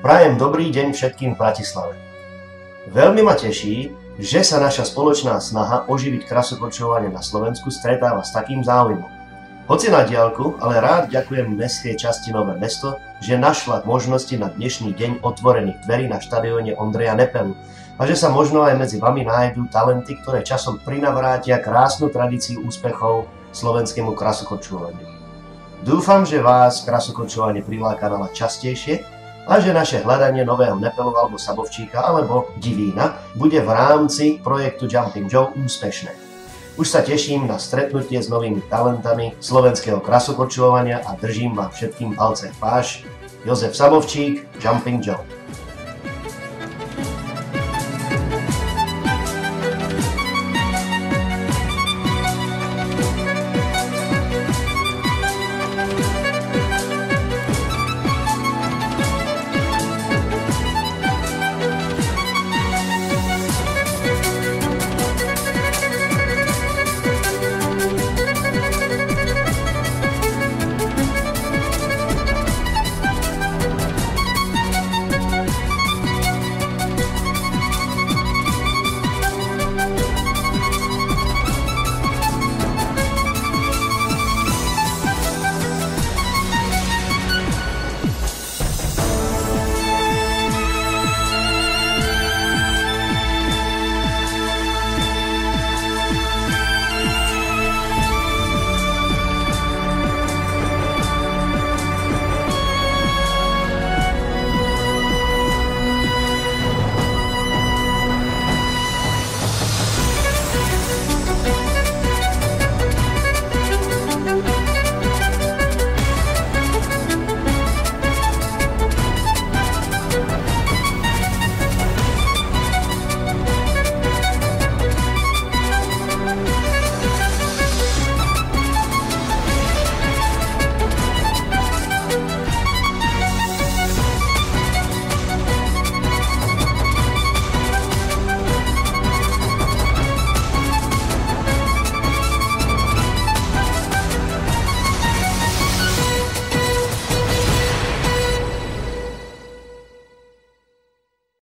Prajem dobrý deň všetkým v Bratislave. Veľmi ma teší, že sa naša spoločná snaha oživiť krasokorčuľovanie na Slovensku stretáva s takým záujmom. Hoci na diaľku, ale rád ďakujem mestskej časti Nové Mesto, že našla možnosti na dnešný deň otvorených dverí na štadióne Ondreja Nepelu a že sa možno aj medzi vami nájdú talenty, ktoré časom prinavrátia krásnu tradíciu úspechov slovenskému krasokorčuľovaniu. Dúfam, že vás krasokorčuľovanie priláka na častejšie a že naše hľadanie nového Nepelu alebo Sabovčíka alebo Divína bude v rámci projektu Jumping Joe úspešné. Už sa teším na stretnutie s novými talentami slovenského krasokorčuľovania a držím vám všetkým palce. Váš Jozef Sabovčík, Jumping Joe.